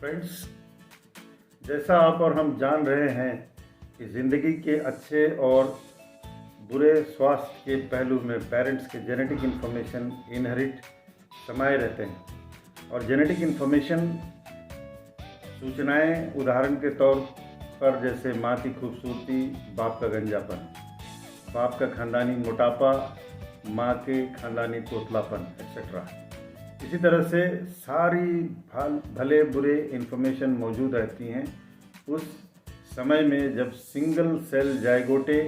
Friends, जैसा आप और हम जान रहे हैं कि ज़िंदगी के अच्छे और बुरे स्वास्थ्य के पहलू में पेरेंट्स के जेनेटिक इन्फॉर्मेशन इनहेरिट समाये रहते हैं। और जेनेटिक इन्फॉर्मेशन सूचनाएं उदाहरण के तौर पर जैसे माँ की खूबसूरती, बाप का गंजापन, बाप का खानदानी मोटापा, माँ के खानदानी तोतलापन एक्सेट्रा। इसी तरह से सारी भले बुरे इन्फॉर्मेशन मौजूद रहती हैं उस समय में जब सिंगल सेल जाइगोटे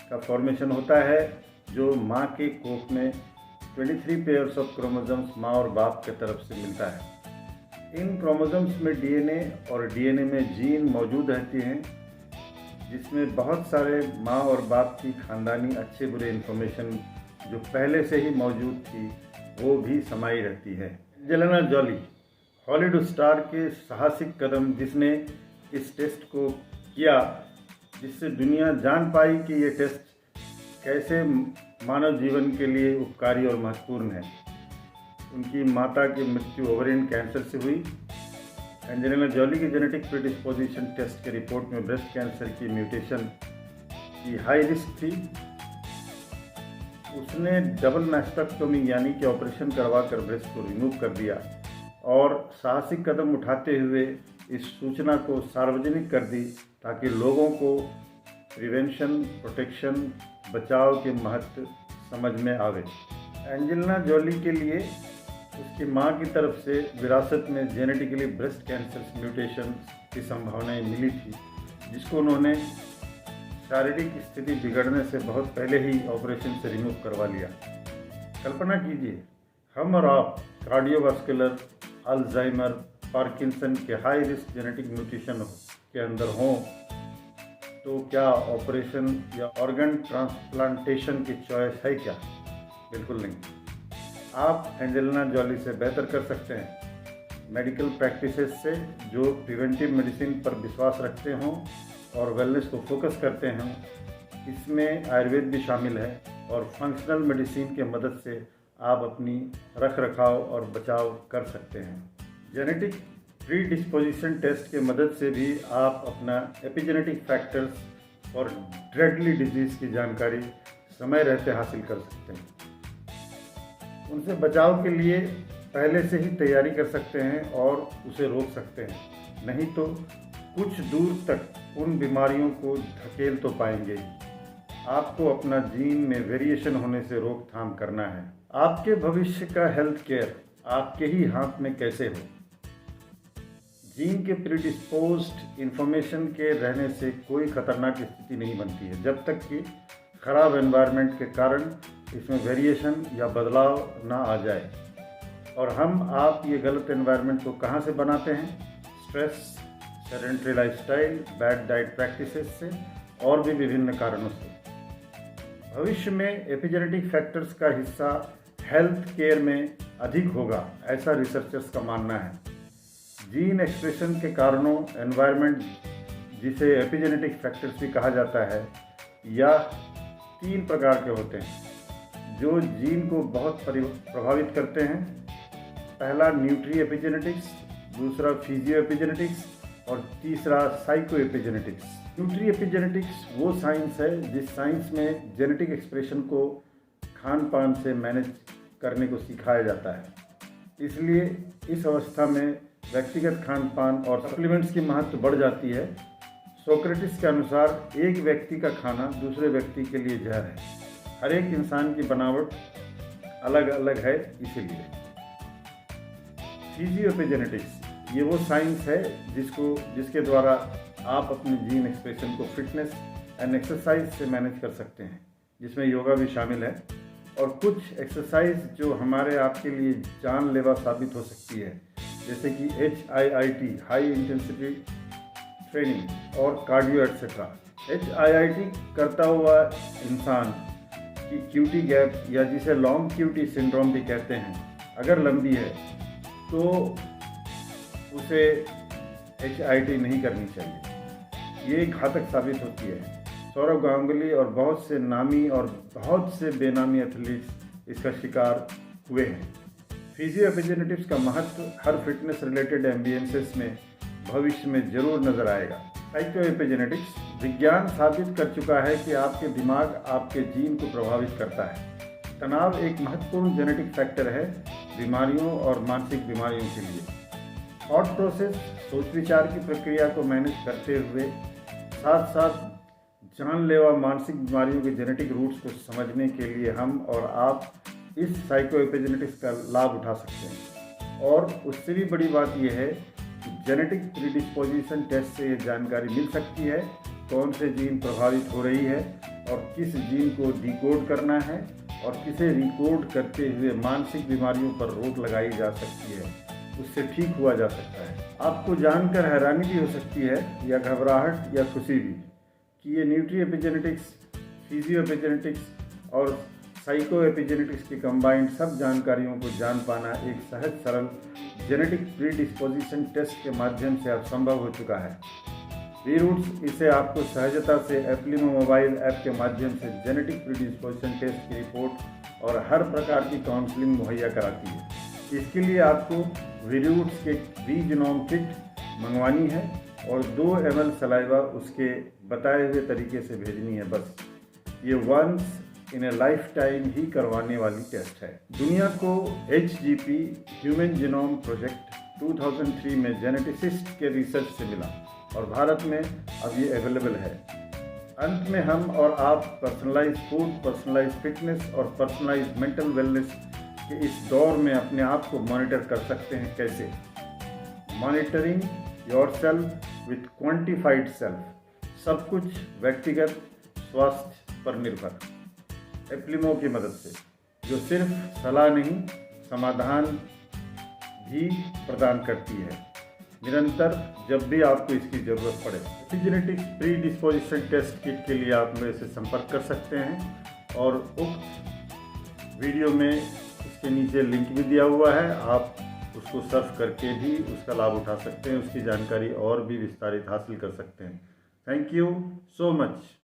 का फॉर्मेशन होता है, जो माँ के कोख में 23 पेयर्स ऑफ क्रोमोसोम्स माँ और बाप के तरफ से मिलता है। इन क्रोमोसोम्स में डीएनए और डीएनए में जीन मौजूद रहती हैं, जिसमें बहुत सारे माँ और बाप की खानदानी अच्छे बुरे इन्फॉर्मेशन जो पहले से ही मौजूद थी वो भी समाई रहती है। एंजेलिना जॉली, हॉलीवुड स्टार के साहसिक कदम जिसने इस टेस्ट को किया, जिससे दुनिया जान पाई कि ये टेस्ट कैसे मानव जीवन के लिए उपकारी और महत्वपूर्ण है। उनकी माता की मृत्यु ओवेरियन कैंसर से हुई। एंजेलिना जॉली की जेनेटिक प्रीडिस्पोजिशन टेस्ट के रिपोर्ट में ब्रेस्ट कैंसर की म्यूटेशन की हाई रिस्क थी। उसने डबल मैस्टेक्टोमी यानी कि ऑपरेशन करवाकर ब्रेस्ट को रिमूव कर दिया और साहसिक कदम उठाते हुए इस सूचना को सार्वजनिक कर दी ताकि लोगों को प्रिवेंशन, प्रोटेक्शन, बचाव के महत्व समझ में आवे। एंजेलिना जॉली के लिए उसकी मां की तरफ से विरासत में जेनेटिकली ब्रेस्ट कैंसर म्यूटेशन की संभावनाएं मिली थी, जिसको उन्होंने शारीरिक स्थिति बिगड़ने से बहुत पहले ही ऑपरेशन से रिमूव करवा लिया। कल्पना कीजिए, हम और आप कार्डियोवास्कुलर, अल्जाइमर, पार्किंसन के हाई रिस्क जेनेटिक म्यूटेशन के अंदर हों तो क्या ऑपरेशन या ऑर्गन ट्रांसप्लांटेशन की चॉइस है क्या? बिल्कुल नहीं। आप एंजेलिना जॉली से बेहतर कर सकते हैं। मेडिकल प्रैक्टिसेस से जो प्रिवेंटिव मेडिसिन पर विश्वास रखते हों और वेलनेस को फोकस करते हैं, इसमें आयुर्वेद भी शामिल है और फंक्शनल मेडिसिन के मदद से आप अपनी रख रखाव और बचाव कर सकते हैं। जेनेटिक प्रीडिस्पोजिशन टेस्ट के मदद से भी आप अपना एपिजेनेटिक फैक्टर्स और ड्रेडली डिजीज़ की जानकारी समय रहते हासिल कर सकते हैं। उनसे बचाव के लिए पहले से ही तैयारी कर सकते हैं और उसे रोक सकते हैं, नहीं तो कुछ दूर तक उन बीमारियों को धकेल तो पाएंगे ही। आपको अपना जीन में वेरिएशन होने से रोकथाम करना है। आपके भविष्य का हेल्थ केयर आपके ही हाथ में कैसे हो। जीन के प्रीडिस्पोज्ड इन्फॉर्मेशन के रहने से कोई खतरनाक स्थिति नहीं बनती है, जब तक कि खराब एनवायरनमेंट के कारण इसमें वेरिएशन या बदलाव ना आ जाए। और आप ये गलत एनवायरनमेंट को कहाँ से बनाते हैं? Stress, sedentary lifestyle, bad diet practices से और भी विभिन्न कारणों से। भविष्य में एपिजेनेटिक फैक्टर्स का हिस्सा हेल्थ केयर में अधिक होगा, ऐसा रिसर्चर्स का मानना है। जीन एक्सप्रेशन के कारणों, एनवायरनमेंट जिसे एपिजेनेटिक फैक्टर्स भी कहा जाता है, या 3 प्रकार के होते हैं जो जीन को बहुत प्रभावित करते हैं। पहला न्यूट्री एपिजेनेटिक्स, दूसरा फिजियो एपिजेनेटिक्स और तीसरा साइको एपिजेनेटिक्स। न्यूट्री एपिजेनेटिक्स वो साइंस है जिस साइंस में जेनेटिक एक्सप्रेशन को खान पान से मैनेज करने को सिखाया जाता है। इसलिए इस अवस्था में व्यक्तिगत खान पान और सप्लीमेंट्स की महत्व बढ़ जाती है। सोक्रेटिस के अनुसार एक व्यक्ति का खाना दूसरे व्यक्ति के लिए जहर है। हर एक इंसान की बनावट अलग अलग है, इसीलिए। फिजियो एपिजेनेटिक्स ये वो साइंस है जिसके द्वारा आप अपने जीन एक्सप्रेशन को फिटनेस एंड एक्सरसाइज से मैनेज कर सकते हैं, जिसमें योगा भी शामिल है और कुछ एक्सरसाइज जो हमारे आपके लिए जानलेवा साबित हो सकती है, जैसे कि HIIT हाई इंटेंसिटी ट्रेनिंग और कार्डियो एक्सेट्रा। HIIT करता हुआ इंसान की क्यूटी गैप या जिसे लॉन्ग क्यूटी सिंड्रोम भी कहते हैं, अगर लंबी है तो उसे HIIT नहीं करनी चाहिए। ये घातक साबित होती है। सौरव गांगुली और बहुत से नामी और बहुत से बेनामी एथलीट्स इसका शिकार हुए हैं। फिजियो एपिजेनेटिक्स का महत्व हर फिटनेस रिलेटेड एम्बियंसेस में भविष्य में जरूर नजर आएगा। साइकोएपिजेनेटिक्स विज्ञान साबित कर चुका है कि आपके दिमाग आपके जीन को प्रभावित करता है। तनाव एक महत्वपूर्ण जेनेटिक फैक्टर है बीमारियों और मानसिक बीमारियों के लिए। थॉट प्रोसेस सोच विचार की प्रक्रिया को मैनेज करते हुए साथ साथ जानलेवा मानसिक बीमारियों के जेनेटिक रूट्स को समझने के लिए हम और आप इस साइकोएपिजेनेटिक्स का लाभ उठा सकते हैं। और उससे भी बड़ी बात यह है कि जेनेटिक प्रीडिस्पोजिशन टेस्ट से ये जानकारी मिल सकती है कौन से जीन प्रभावित हो रही है और किस जीन को डिकोड करना है और किसे रिकोड करते हुए मानसिक बीमारियों पर रोक लगाई जा सकती है, उससे ठीक हुआ जा सकता है। आपको जानकर हैरानी भी हो सकती है या घबराहट या खुशी भी कि ये न्यूट्री एपिजेनेटिक्स, फिजियो एपिजेनेटिक्स और साइको एपिजेनेटिक्स की कंबाइंड सब जानकारियों को जान पाना एक सहज सरल जेनेटिक प्रीडिस्पोजिशन टेस्ट के माध्यम से अब संभव हो चुका है। वी-रूट्स इसे आपको सहजता से एप्लिमो मोबाइल ऐप के माध्यम से जेनेटिक प्रीडिस्पोजिशन टेस्ट की रिपोर्ट और हर प्रकार की काउंसलिंग मुहैया कराती है। इसके लिए आपको वी-रूट्स के वी-जीनोम किट मंगवानी है और 2 ml सलाइवा उसके बताए हुए तरीके से भेजनी है। बस ये once in a lifetime ही करवाने वाली टेस्ट है। दुनिया को HGP ह्यूमन जीनोम प्रोजेक्ट 2003 में जेनेटिसिस्ट के रिसर्च से मिला और भारत में अब ये अवेलेबल है। अंत में हम और आप पर्सनलाइज फूड, पर्सनलाइज फिटनेस और पर्सनलाइज मेंटल वेलनेस के इस दौर में अपने आप को मॉनिटर कर सकते हैं। कैसे? Monitoring yourself with quantified self, सब कुछ व्यक्तिगत स्वास्थ्य पर निर्भर एप्लिमो की मदद से, जो सिर्फ सलाह नहीं समाधान भी प्रदान करती है निरंतर जब भी आपको इसकी ज़रूरत पड़े। एपिजेनेटिक्स प्रीडिस्पोजिशन टेस्ट किट के लिए आप मेरे से संपर्क कर सकते हैं और उक्त वीडियो में इसके नीचे लिंक भी दिया हुआ है, आप उसको सर्च करके भी उसका लाभ उठा सकते हैं, उसकी जानकारी और भी विस्तारित हासिल कर सकते हैं। Thank you so much.